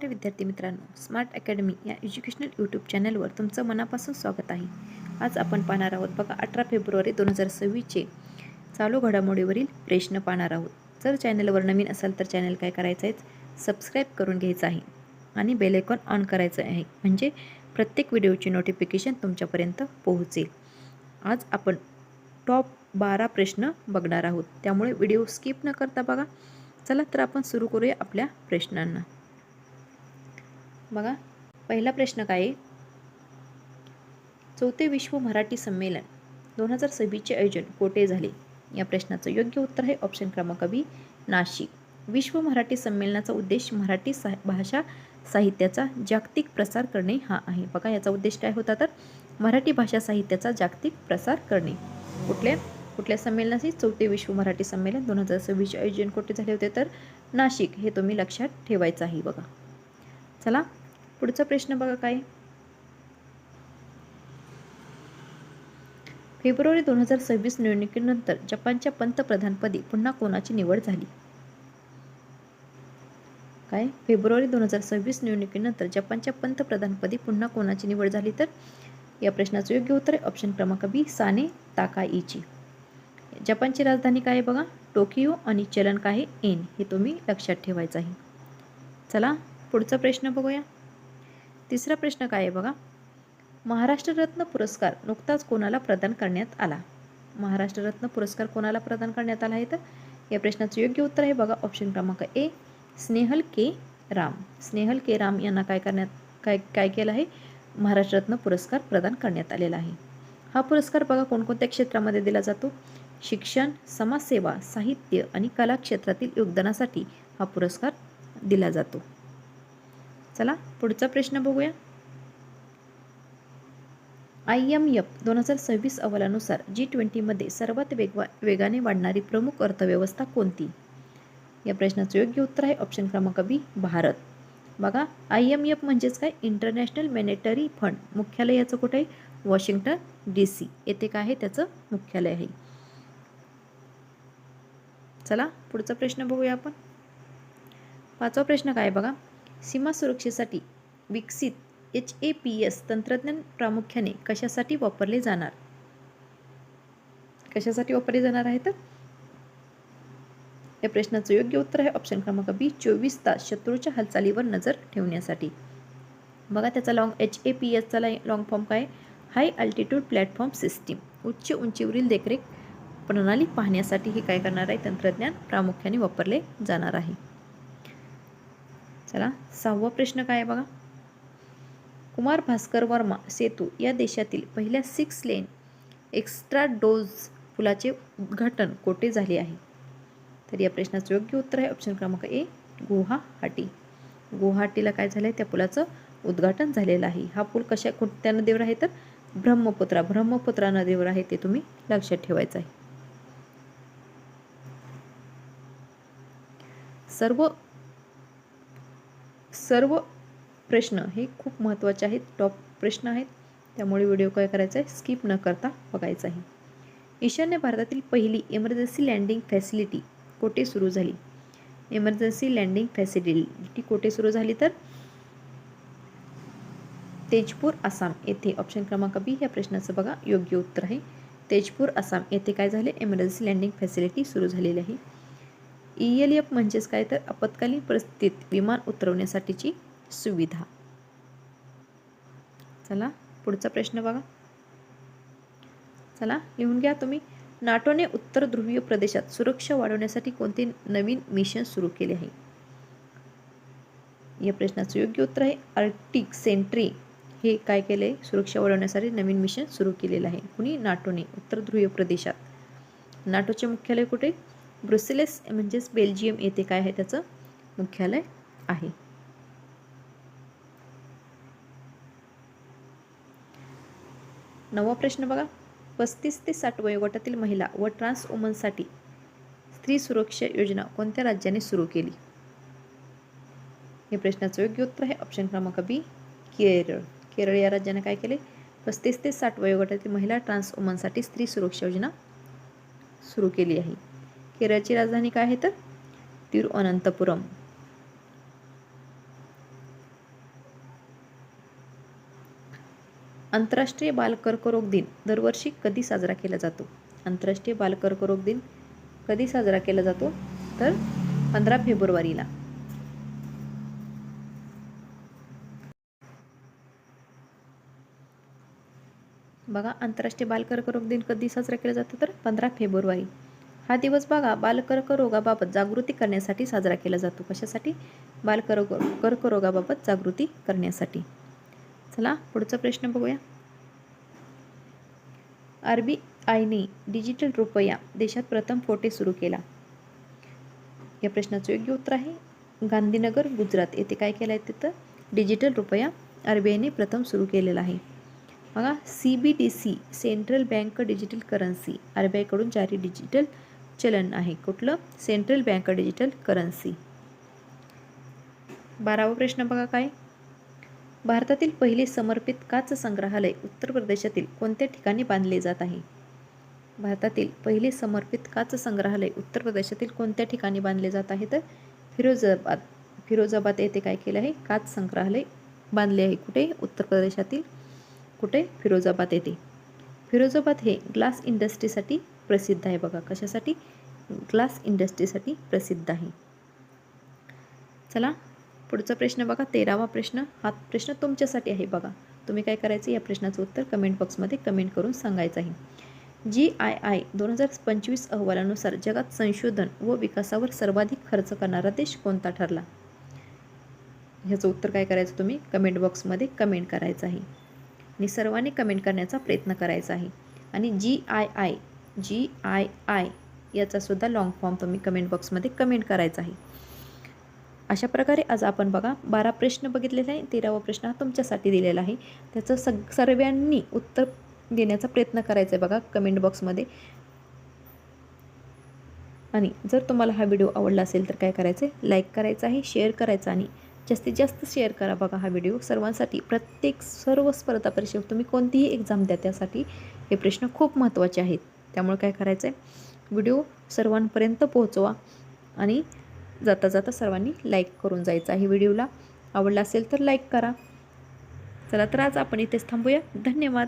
विद्यार्थी मित्रांनो, smart academy या एज्युकेशनल यूट्यूब चॅनलवर तुमचं मनापासून स्वागत आहे. आज आपण पाहणार आहोत बघा 18 फेब्रुवारी 2026चे चालू घडामोडीवरील प्रश्न पाहणार आहोत. जर चॅनलवर नवीन असाल तर चॅनल काय करायचं आहे, सबस्क्राईब करून घ्यायचं आहे आणि बेल आयकॉन ऑन करायचं आहे, म्हणजे प्रत्येक व्हिडिओची नोटिफिकेशन तुमच्यापर्यंत पोहोचेल. आज आपण टॉप 12 प्रश्न बघणार आहोत, त्यामुळे व्हिडिओ स्किप न करता बघा. चला तर आपण सुरू करूया आपल्या प्रश्नांना. बघा, पहिला प्रश्न काय आहे? 4थे विश्व मराठी संमेलन 2026चे आयोजन कोठे झाले? या प्रश्नाचं योग्य उत्तर आहे ऑप्शन क्रमांक बी, नाशिक. विश्व मराठी संमेलनाचा उद्देश मराठी भाषा साहित्याचा जागतिक प्रसार करणे हा आहे. बघा, याचा उद्देश काय होता तर मराठी भाषा साहित्याचा जागतिक प्रसार करणे. कुठल्या संमेलनाचे? 4थे विश्व मराठी संमेलन 2026चे आयोजन कोठे झाले होते तर नाशिक. हे तुम्ही लक्षात ठेवायचं आहे. बघा, चला पुढचा प्रश्न बघा काय. फेब्रुवारी 2026 निवडणुकीनंतर जपानच्या पंतप्रधानपदी पुन्हा कोणाची निवड झाली? काय? फेब्रुवारी 2026 निवडणुकीनंतर जपानच्या पंतप्रधानपदी पुन्हा कोणाची निवड झाली? तर या प्रश्नाचं योग्य उत्तर आहे ऑप्शन क्रमांक बी, साने ताकाईची. जपानची राजधानी काय आहे? बघा, टोकियो आणि चलन काय आहे? एन. हे तुम्ही लक्षात ठेवायचं आहे. चला पुढचा प्रश्न बघूया. तिसरा प्रश्न काय आहे? बघा, महाराष्ट्र रत्न पुरस्कार नुकताच कोणाला प्रदान करण्यात आला? महाराष्ट्र रत्न पुरस्कार कोणाला प्रदान करण्यात आला आहे? तर या प्रश्नाचं योग्य उत्तर आहे बघा ऑप्शन क्रमांक ए, स्नेहल के राम. स्नेहल के राम यांना काय केलं आहे? महाराष्ट्र रत्न पुरस्कार प्रदान करण्यात आलेला आहे. हा पुरस्कार बघा कोणकोणत्या क्षेत्रामध्ये दिला जातो? शिक्षण, समाजसेवा, साहित्य आणि कला क्षेत्रातील योगदानासाठी हा पुरस्कार दिला जातो. चला पुढचा प्रश्न बघूया. IMF 2026 अहवालानुसार G20 मध्ये सर्वात वेगाने वाढणारी प्रमुख अर्थव्यवस्था कोणती? या प्रश्नाचं योग्य उत्तर आहे ऑप्शन क्रमांक बी, भारत. बघा, IMF म्हणजेच काय? International monetary fund. मुख्यालय याचं कुठे आहे? वॉशिंग्टन DC येथे काय आहे त्याचं मुख्यालय आहे. चला पुढचा प्रश्न बघूया आपण. पाचवा प्रश्न काय बघा, सीमा सुरक्षेसाठी विकसित HAPS तंत्रज्ञान प्रामुख्याने कशासाठी वापरले जाणार? कशासाठी वापरले जाणार आहे? तर या प्रश्नाचं योग्य उत्तर आहे ऑप्शन क्रमांक बी, 24 तास शत्रूच्या हालचालीवर नजर ठेवण्यासाठी. बघा, त्याचा HAPS चा लॉंग फॉर्म काय? हाय अल्टिट्यूड प्लॅटफॉर्म सिस्टीम. उच्च उंचीवरील देखरेख प्रणाली पाहण्यासाठी हे काय करणार आहे? तंत्रज्ञान प्रामुख्याने वापरले जाणार आहे. चला सहावा प्रश्न काय आहे? बघा, कुमार भास्कर वर्मा सेतू या देशातील पहिल्या 6 लेन एक्स्ट्रा डोज पुलाचे उद्घाटन कोठे झाले आहे? तर या प्रश्नाचं योग्य उत्तर आहे ऑप्शन क्रमांक ए, गुवाहाटी. गुवाहाटीला काय झालं आहे? त्या पुलाचं उद्घाटन झालेलं आहे. हा पूल कोणत्या नदीवर आहे? तर ब्रह्मपुत्रा नदीवर आहे. ते तुम्ही लक्षात ठेवायचं आहे. सर्व प्रश्न हे खूप महत्त्वाचे आहेत, टॉप प्रश्न आहेत, त्यामुळे व्हिडिओ काय करायचा आहे? स्किप न करता बघायचा आहे. ईशान्य भारतातील पहिली इमर्जन्सी लँडिंग फॅसिलिटी कोठे सुरू झाली? इमर्जन्सी लँडिंग फॅसिलिटी कोठे सुरू झाली? तर तेजपूर, आसाम येथे. ऑप्शन क्रमांक बी या प्रश्नाचं बघा योग्य उत्तर आहे. तेजपूर, आसाम येथे काय झाले? इमर्जन्सी लँडिंग फॅसिलिटी सुरू झालेली आहे. ELF म्हणजेच काय? तर आपत्कालीन परिस्थितीत विमान उतरवण्यासाठीची सुविधा. चला पुढचा प्रश्न बघा. चला लिहून घ्या तुम्ही. नाटोने उत्तर ध्रुवीय प्रदेशात सुरक्षा वाढवण्यासाठी कोणते नवीन मिशन सुरू केले आहे? या प्रश्नाचं योग्य उत्तर आहे आर्क्टिक सेंट्री. हे काय केले? सुरक्षा वाढवण्यासाठी नवीन मिशन सुरू केलेलं आहे. कुणी? नाटोने उत्तर ध्रुवीय प्रदेशात. नाटोचे मुख्यालय कुठे? ब्रुसेल्स म्हणजेच बेल्जियम येथे काय आहे त्याचं मुख्यालय आहे. नववा प्रश्न बघा, 35 ते 60 वयोगटातील महिला व ट्रान्स वुमनसाठी स्त्री सुरक्षा योजना कोणत्या राज्याने सुरू केली? या प्रश्नाचं योग्य उत्तर आहे ऑप्शन क्रमांक बी, केरळ. केरळ या राज्याने काय केले? 35 ते 60 वयोगटातील महिला ट्रान्स वुमनसाठी स्त्री सुरक्षा योजना सुरू केली आहे. केरळची राजधानी काय आहे? तर तिरुअनंतपुरम. आंतरराष्ट्रीय बालकर्करोग दिन दरवर्षी कधी साजरा केला जातो? आंतरराष्ट्रीय बालकर्करोग दिन कधी साजरा केला जातो? तर 15 फेब्रुवारीला. बघा, आंतरराष्ट्रीय बालकर्करोग दिन कधी साजरा केला जातो? तर 15 फेब्रुवारी. हा दिवस बघा बालकर्करोगाबाबत जागृती करण्यासाठी साजरा केला जातो. कशासाठी? कर्करोगाबाबत जागृती करण्यासाठी. चला पुढचा प्रश्न बघूया. RBIने डिजिटल रुपया देशात प्रथम कोठे सुरू केला? या प्रश्नाचं योग्य उत्तर आहे गांधीनगर, गुजरात येथे काय केलं आहे? तिथं डिजिटल रुपया RBIने प्रथम सुरू केलेला आहे. बघा, CBDC central bank digital currency RBI कडून जारी डिजिटल चलन आहे. कुठलं? Central bank digital currency. 12वा प्रश्न बघा काय? भारतातील पहिले समर्पित काच संग्रहालय उत्तर प्रदेशातील कोणत्या ठिकाणी बांधले जात आहे? भारतातील पहिले समर्पित काच संग्रहालय उत्तर प्रदेशातील कोणत्या ठिकाणी बांधले जात आहे? तर फिरोजाबाद येथे काय केलं आहे? काच संग्रहालय बांधले आहे. कुठे? उत्तर प्रदेशातील. कुठे? फिरोजाबाद येथे. फिरोजाबाद हे ग्लास इंडस्ट्रीसाठी प्रसिद्ध आहे. बघा, कशासाठी? ग्लास इंडस्ट्रीसाठी प्रसिद्ध आहे. चला पुढचा प्रश्न बघा, 13वा प्रश्न. हा प्रश्न तुमच्यासाठी आहे. बघा, तुम्ही काय करायचं? या प्रश्नाचं उत्तर कमेंट बॉक्समध्ये कमेंट करून सांगायचं आहे. GII 2025 अहवालानुसार जगात संशोधन व विकासावर सर्वाधिक खर्च करणारा देश कोणता ठरला? ह्याचं उत्तर काय करायचं? तुम्ही कमेंट बॉक्समध्ये कमेंट करायचं आहे आणि सर्वांनी कमेंट करण्याचा प्रयत्न करायचा आहे. आणि GII याचा सुद्धा लॉंग फॉर्म तुम्ही कमेंट बॉक्समध्ये कमेंट करायचा आहे. अशा प्रकारे आज आपण बघा 12 प्रश्न बघितलेले आहे. 13वा प्रश्न हा तुमच्यासाठी दिलेला आहे. त्याचं सर्वांनी उत्तर देण्याचा प्रयत्न करायचा आहे बघा कमेंट बॉक्समध्ये. आणि जर तुम्हाला हा व्हिडिओ आवडला असेल तर काय करायचं आहे? लाईक करायचं आहे, शेअर करायचं आणि जास्तीत जास्त शेअर करा. बघा, हा व्हिडिओ सर्वांसाठी, सर्व स्पर्धा परीक्षा तुम्ही कोणतीही एक्झाम द्या त्यासाठी हे प्रश्न खूप महत्त्वाचे आहेत. त्यामुळे काय करायचं आहे? व्हिडिओ सर्वांपर्यंत पोहोचवा आणि जाता जाता सर्वांनी लाईक करून जायचं आहे. व्हिडिओला आवडला असेल तर लाईक करा. चला तर आज आपण इथेच थांबूया. धन्यवाद.